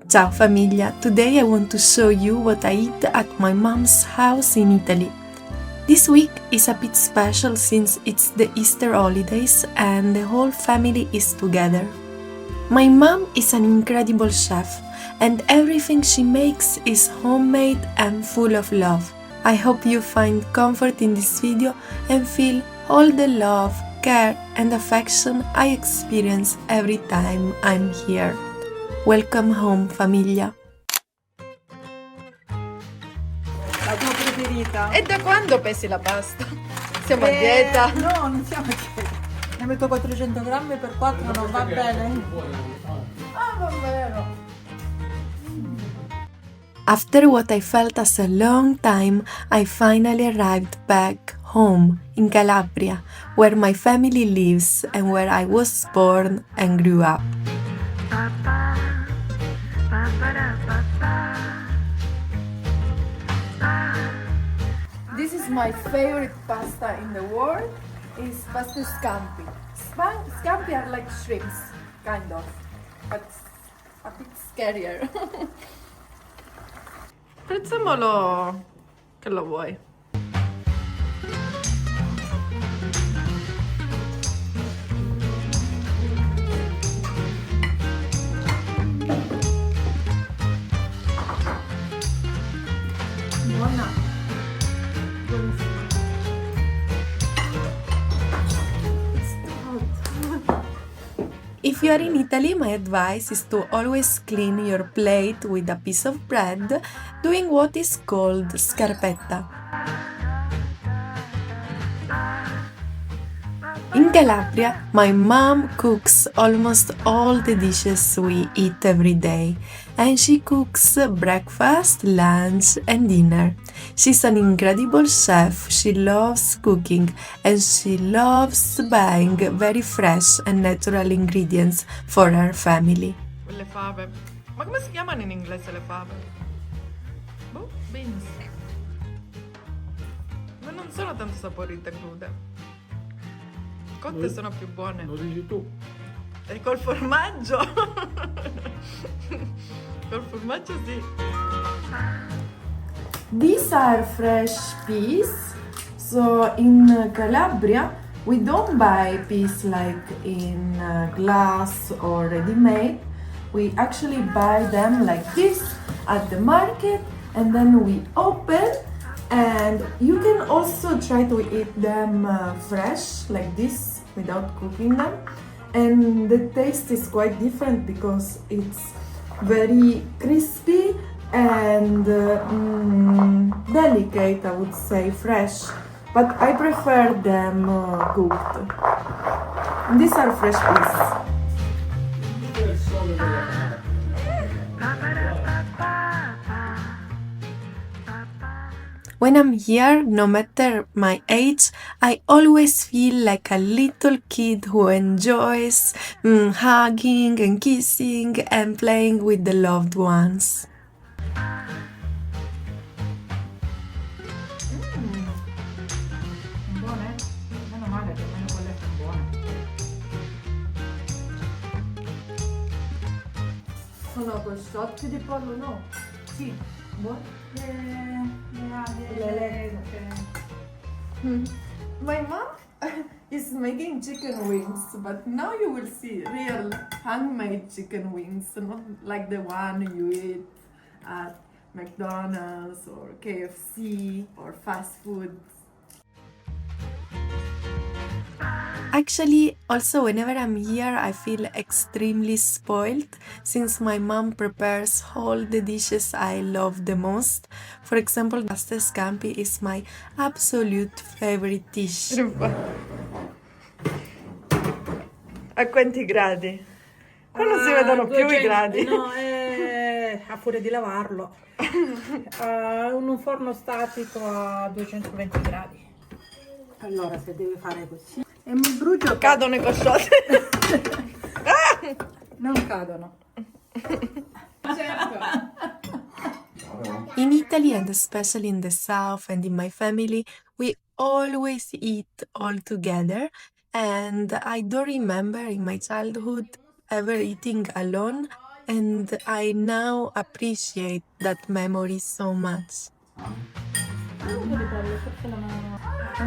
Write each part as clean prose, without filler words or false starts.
Ciao famiglia, today I want to show you what I eat at my mom's house in Italy. This week is a bit special since it's the Easter holidays and the whole family is together. My mom is an incredible chef and everything she makes is homemade and full of love. I hope you find comfort in this video and feel all the love, care and affection I experience every time I'm here. Welcome home, famiglia. La tua preferita? E da quando pesi la pasta? Siamo a dieta? No, non siamo a dieta. Ne metto 400 grammi per 4, non va bene? Ah, va bene. After what I felt as a long time, I finally arrived back home in Calabria, where my family lives and where I was born and grew up. This is my favorite pasta in the world. It's pasta scampi. Scampi are like shrimps, kind of, but a bit scarier. Prezzemolo che lo vuoi. Buona. If you are in Italy, my advice is to always clean your plate with a piece of bread, doing what is called scarpetta. In Calabria, my mom cooks almost all the dishes we eat every day, and she cooks breakfast, lunch and dinner. She's an incredible chef, she loves cooking and she loves buying very fresh and natural ingredients for her family. Le fave. Ma come si chiamano in inglese le fave? Boh, beans. Ma non sono tanto saporite crude. Cotte sono più buone. Lo dici tu. E col formaggio? Col formaggio sì. These are fresh peas. So in Calabria we don't buy peas like in glass or ready-made. We actually buy them like this at the market and then we open. And you can also try to eat them fresh like this without cooking them, and the taste is quite different because it's very crispy and delicate, I would say, fresh, but I prefer them cooked. And these are fresh peas. When I'm here, no matter my age, I always feel like a little kid who enjoys hugging and kissing and playing with the loved ones. Buone? Meno male che almeno quelle sono buone. Sono cosciocchi di pollo, no? Sì. Buone. Le My mom is making chicken wings, but now you will see real handmade chicken wings, not like the one you eat at McDonald's or KFC or fast food. Actually, also whenever I'm here, I feel extremely spoiled since my mom prepares all the dishes I love the most. For example, pasta scampi is my absolute favorite dish. A quanti gradi? Qua non si vedono più i gradi. No, a furia di lavarlo. Un forno statico a 220 gradi. Allora, se deve fare così. E mi brucio. Cadono i coscioti. Non cadono. Certo. In Italy and especially in the south and in my family, we always eat all together, and I don't remember in my childhood ever eating alone and I now appreciate that memory so much. Non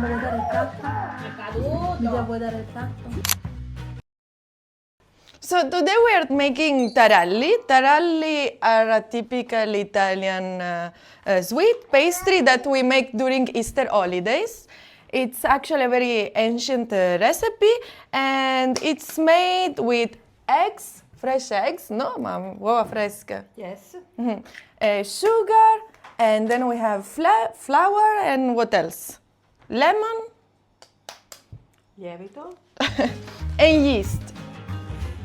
devo dare il piatto? È caduto! Mi devo dare il piatto? So today we are making taralli. Taralli are a typical Italian sweet pastry that we make during Easter holidays. It's actually a very ancient recipe, and it's made with eggs, fresh eggs, no? Ma uova fresche. Yes. Sugar, and then we have flour, and what else? Lemon Lievito. and yeast.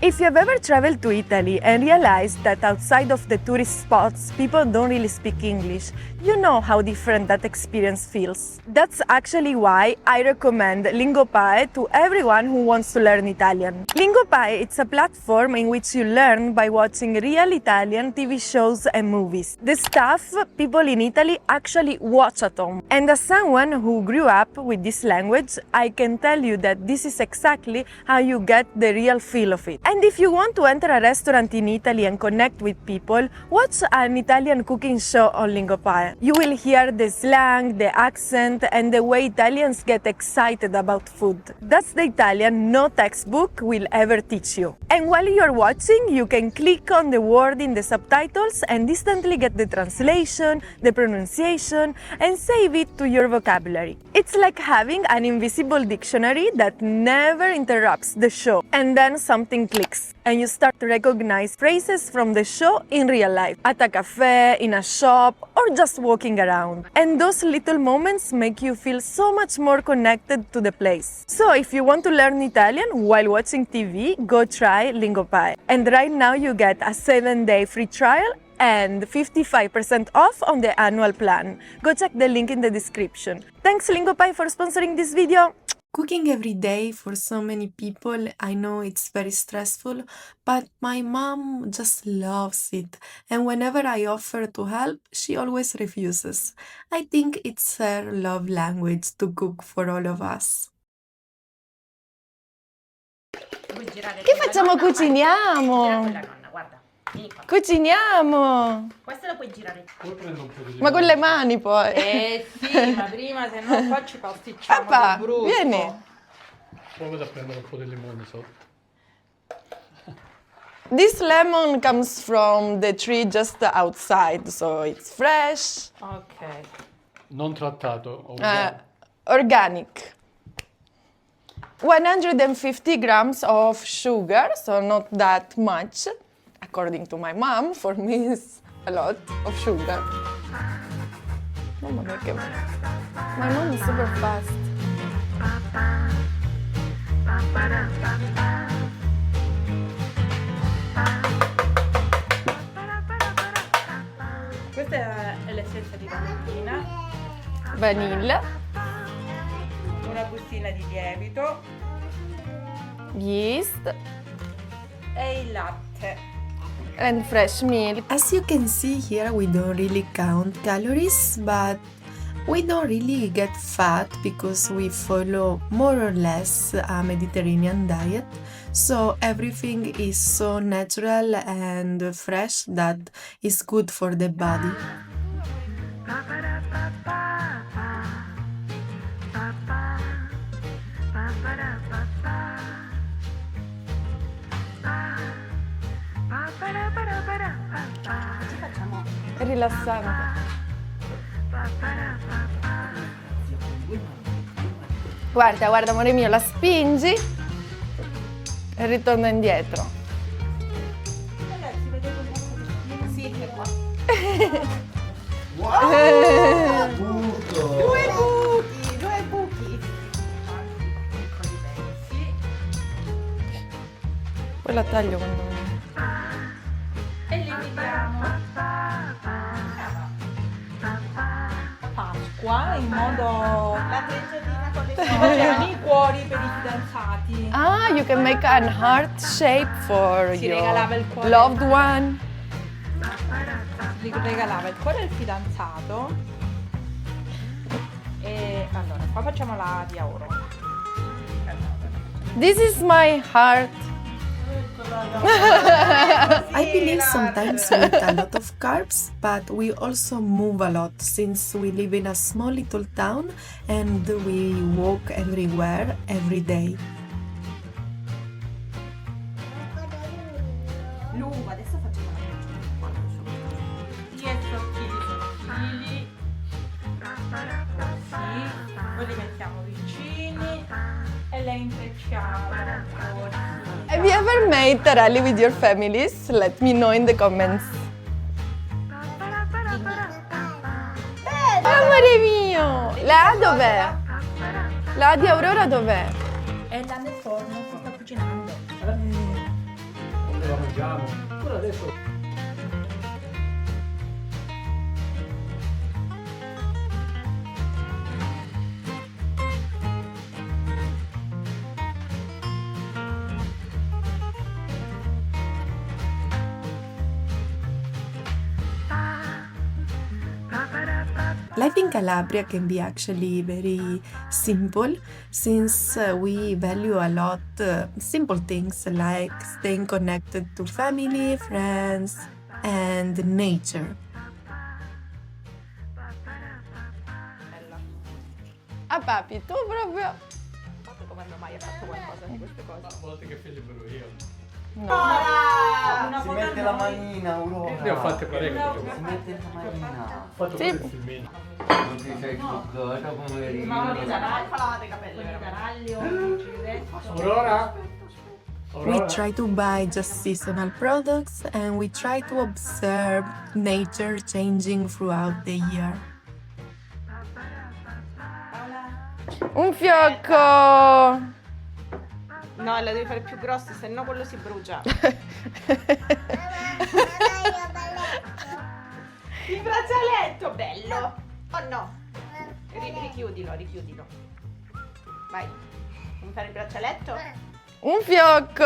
If you've ever traveled to Italy and realized that outside of the tourist spots people don't really speak English, you know how different that experience feels. That's actually why I recommend LingoPie to everyone who wants to learn Italian. LingoPie, it's a platform in which you learn by watching real Italian TV shows and movies. The stuff people in Italy actually watch at home. And as someone who grew up with this language, I can tell you that this is exactly how you get the real feel of it. And if you want to enter a restaurant in Italy and connect with people, watch an Italian cooking show on LingoPie. You will hear the slang, the accent, and the way Italians get excited about food. That's the Italian no textbook will ever teach you. And while you're watching, you can click on the word in the subtitles and instantly get the translation, the pronunciation, and save it to your vocabulary. It's like having an invisible dictionary that never interrupts the show. And then something clicks, and you start to recognize phrases from the show in real life, at a cafe, in a shop, or just walking around. And those little moments make you feel so much more connected to the place. So if you want to learn Italian while watching TV, go try LingoPie. And right now you get a 7-day free trial and 55% off on the annual plan. Go check the link in the description. Thanks LingoPie for sponsoring this video. Cooking every day for so many people, I know it's very stressful, but my mom just loves it, and whenever I offer to help, she always refuses. I think it's her love language to cook for all of us. Che facciamo? Cuciniamo! Guarda. Vieni qua. Cuciniamo! Questo lo puoi girare. Poi prendo un po' di Ma con le mani poi. Sì, ma prima se no qua ci pasticciamo Papà, di brutto. vieni. Provo a prendere un po' di limone sotto. This lemon comes from the tree just outside, so it's fresh, Ok. Non trattato. organic. 150 grams of sugar, so not that much, according to my mom. For me, it's a lot of sugar. Mamma mia, che... My mom is super fast. Questa è l'essenza di vanillina, Vanilla, una bustina di lievito yeast, e il latte. and fresh milk. As you can see here, we don't really count calories, but we don't really get fat because we follow more or less a Mediterranean diet. So everything is so natural and fresh that is good for the body. È rilassante. Guarda, guarda amore mio, la spingi e ritorna indietro. Ragazzi, vedete un po' di... Sì, è qua. Due buchi. Piccoli pezzi. Poi la taglio quando... E li mettiamo Pasqua in modo... La trecciatina con le facevano i cuori per i fidanzati. Ah, you can make an heart shape for Si your regalava il cuore. loved one. Gli regalava il cuore al fidanzato. E allora, qua facciamo la di oro. This is my heart. I believe sometimes we eat a lot of carbs, but we also move a lot since we live in a small little town and we walk everywhere every day. Lungo, adesso facciamo la sottili e sottili sottili. Così. Poi li mettiamo vicini e le intrecciamo. Have you ever made taralli with your families? Let me know in the comments. Amore mio! La A dov'è? La A di Aurora dov'è? E là nel forno si sta cucinando. Quando la mangiamo. Pure adesso. Life in Calabria can be actually very simple since we value a lot simple things like staying connected to family, friends, and nature. Ah papi, tu proprio... Come hanno mai fatto qualcosa di queste cose? Ma a volte che fai libero io. Una Si mette la manina, Aurora. Ne ho fatte parecchie. Si mette la manina. Ho fatto pure il filmino. Non ti sei truccata, poverino. Falate i capelli, Aurora? We try to buy just seasonal products and we try to observe nature changing throughout the year. Un fiocco! No, la devi fare più grossa, se no quello si brucia. Il braccialetto, bello! Oh no! Richiudilo, richiudilo. Vai. Vuoi fare il braccialetto? Un fiocco!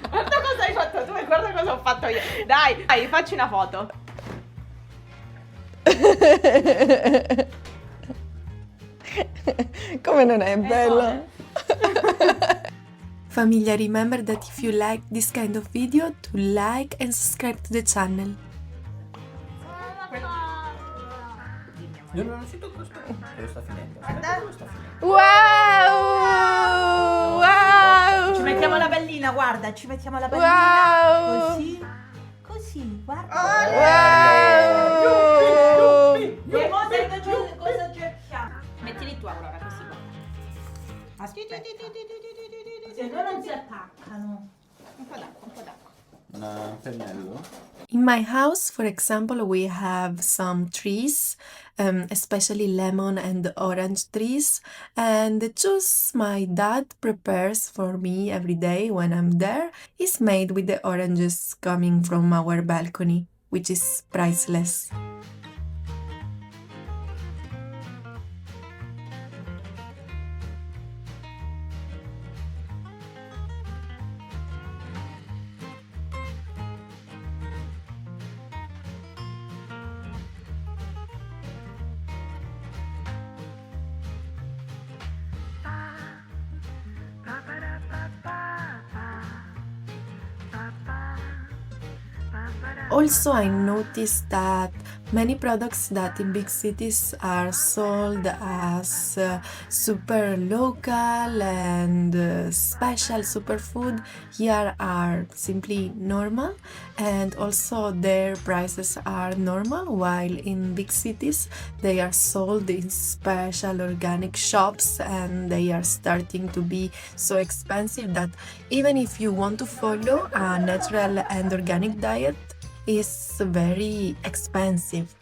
Guarda cosa hai fatto tu e guarda cosa ho fatto io. Dai, dai, facci una foto. Come non è bello? Famiglia, remember that if you like this kind of video, to like and subscribe to the channel. Non si tocca questo. Lo sta finendo. Lo sta finendo. Wow! Wow! Ci mettiamo la pallina, guarda, ci mettiamo la pallina. Wow! Così. Così, guarda. Wow! E mo sento cosa cerchiamo. Mettili tu, Aurora, così va. Aspetta. Se no non si attaccano. Un po' d'acqua, un po' d'acqua. Un pennello? In my house, for example, we have some trees, especially lemon and orange trees, and the juice my dad prepares for me every day when I'm there is made with the oranges coming from our balcony, which is priceless. Also, I noticed that many products that in big cities are sold as super local and special superfood here are simply normal, and also their prices are normal, while in big cities they are sold in special organic shops and they are starting to be so expensive that even if you want to follow a natural and organic diet, is very expensive.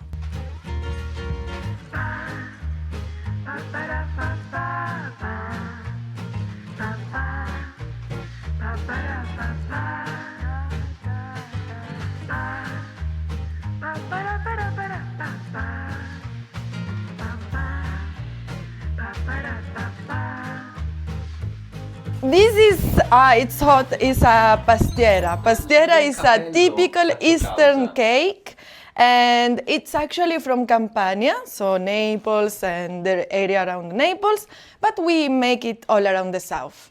This is, it's hot, is a pastiera. Pastiera is a typical Eastern cake and it's actually from Campania, so Naples and the area around Naples, but we make it all around the south.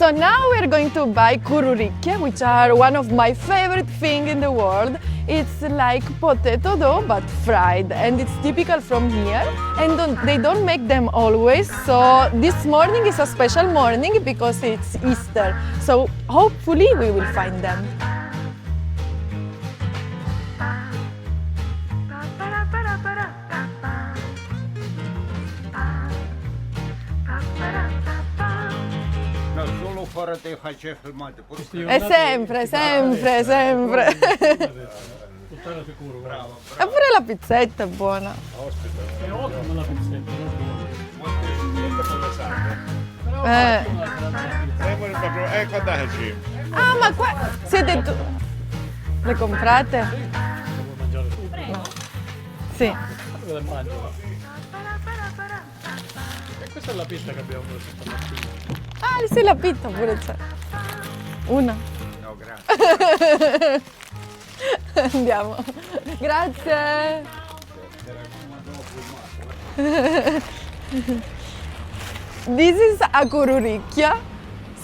So now we're going to buy cururicchie, which are one of my favorite things in the world. It's like potato dough but fried, and it's typical from here, and they don't make them always. So this morning is a special morning because it's Easter. So hopefully we will find them. No, solo fără te face filmate. È sempre, sempre, sempre. Puttana sicuro, guarda. E pure la pizzetta è buona. È ottima la pizzetta, non sbaglio. Ecco dai. Ah, ma qua siete tu. Le comprate? Devo mangiare tutto. No. Sì. Dove le mangio? E questa è la pizza che abbiamo preso stamattina. Ah, sì, la pizza pure c'è. Una. No, grazie. Andiamo. Grazie. This is a cururicchia.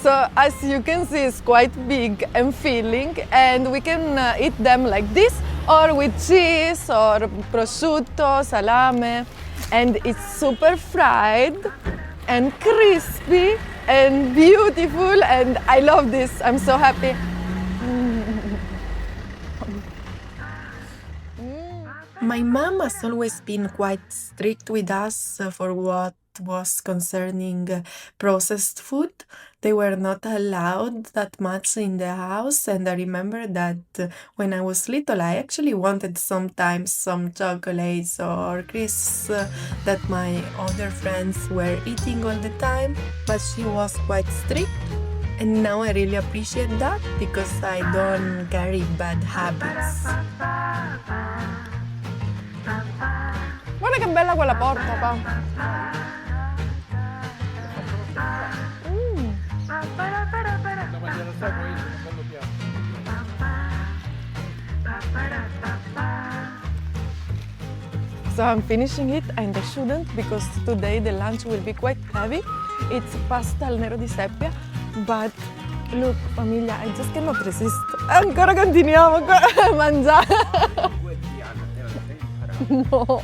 So as you can see, it's quite big and filling, and we can eat them like this, or with cheese, or prosciutto, salame, and it's super fried and crispy and beautiful, and I love this. I'm so happy. My mom has always been quite strict with us for what was concerning processed food. They were not allowed that much in the house, and I remember that when I was little I actually wanted sometimes some chocolates or crisps that my other friends were eating all the time, but she was quite strict. And now I really appreciate that because I don't carry bad habits. Guarda che bella quella porta, pa. Da mangiare assai poi un bello piatto. So I'm finishing it, and I shouldn't because today the lunch will be quite heavy. It's pasta al nero di seppia, but look, famiglia, I just cannot resist. Ancora continuiamo a mangiare. No.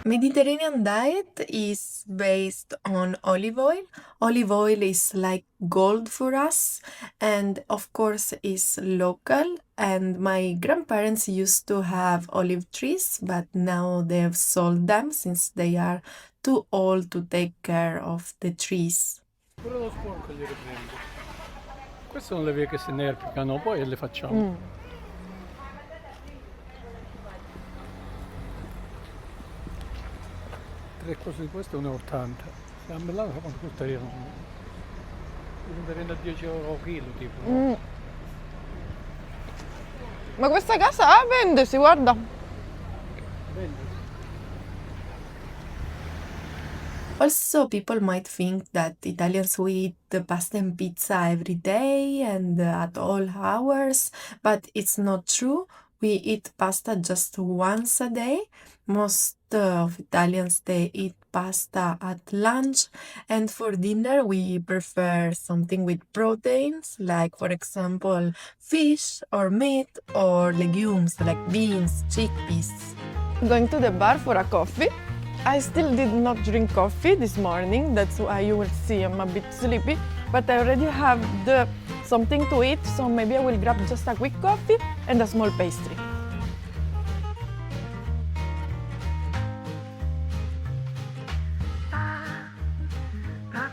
Mediterranean diet is based on olive oil. Olive oil is like gold for us, and of course is local. And my grandparents used to have olive trees, but now they have sold them since they are too old to take care of the trees. Pure lo sporco li riprendo. Queste sono le vie che si inerpicano, poi le facciamo. Tre cose di questo 1,80 €. Se a Milano quanto costeranno? Diventeranno a 10 € al chilo tipo. No? Ma questa casa vende, si guarda. Vende. Also, people might think that Italians we eat pasta and pizza every day and at all hours, but it's not true. We eat pasta just once a day. Most of Italians they eat pasta at lunch, and for dinner we prefer something with proteins, like for example fish or meat or legumes like beans, chickpeas. Going to the bar for a coffee. I still did not drink coffee this morning, that's why you will see I'm a bit sleepy, but I already have something to eat, so maybe I will grab just a quick coffee and a small pastry.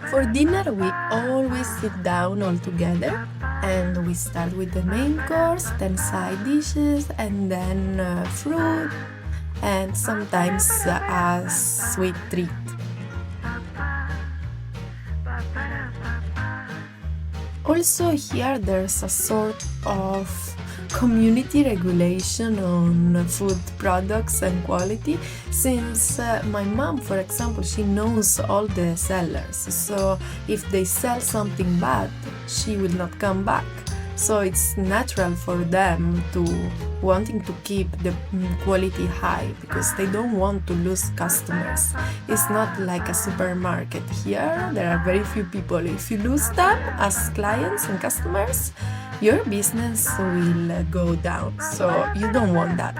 For dinner we always sit down all together, and we start with the main course, then side dishes, and then fruit, and sometimes a sweet treat. Also here there's a sort of community regulation on food products and quality, since my mom, for example, she knows all the sellers, so if they sell something bad she will not come back. so it's natural for them to wanting to keep the quality high because they don't want to lose customers. It's not like a supermarket. Here there are very few people. If you lose them as clients and customers, your business will go down, so you don't want that.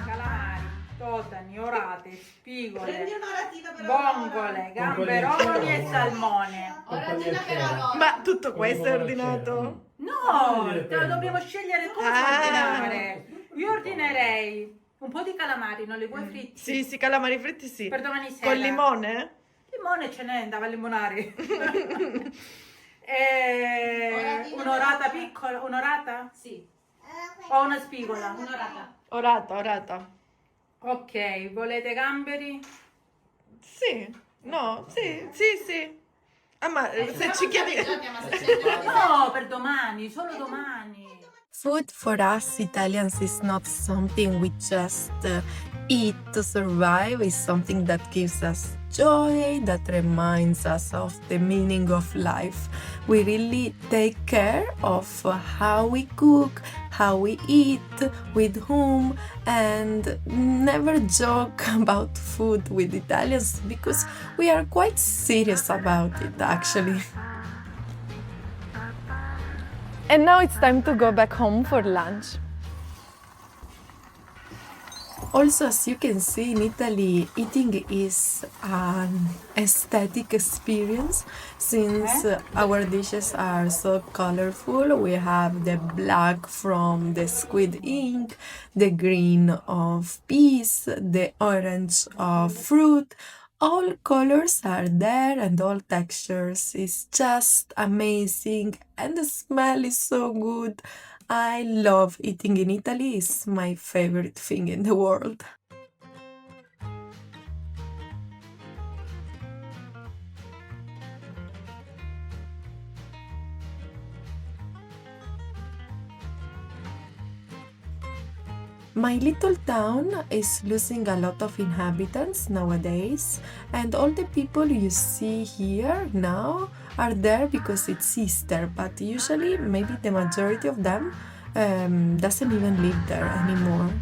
Calamari, totani, orate, spigole, Prendi un'oratina per vongole, gamberoni e salmone. Oratina per ora. Ma tutto questo è ordinato? No, dobbiamo scegliere cosa Ah. ordinare. Io ordinerei un po' di calamari, non li vuoi fritti? Sì, sì, calamari fritti sì. Per domani sera. Con limone? Limone ce n'è, andava a limonare. Oratina Un'orata per- piccola, un'orata? Sì, O una spigola? un'orata. Orata. Ok, volete gamberi? Sì, no, sì. Ah, ma se ci chiedi... No, per domani, solo domani. Food for us Italians is not something we just eat to survive, it's something that gives us joy, that reminds us of the meaning of life. We really take care of how we cook, how we eat, with whom, and never joke about food with Italians because we are quite serious about it actually. And now it's time to go back home for lunch. Also, as you can see, in Italy, eating is an aesthetic experience since our dishes are so colorful. We have the black from the squid ink, the green of peas, the orange of fruit. All colors are there and all textures. It's just amazing and the smell is so good. I love eating in Italy. It's my favorite thing in the world. My little town is losing a lot of inhabitants nowadays, and all the people you see here now are there because it's Easter, but usually maybe the majority of them doesn't even live there anymore.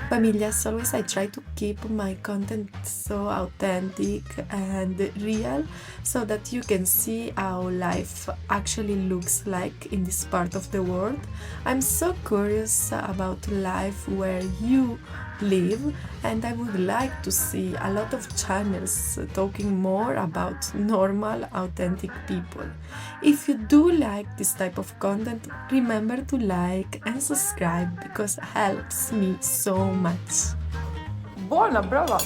Famiglia, as always, I try to keep my content so authentic and real so that you can see how life actually looks like in this part of the world. I'm so curious about life where you live, and I would like to see a lot of channels talking more about normal, authentic people. If you do like this type of content, remember to like and subscribe because it helps me so much. Buona, brava!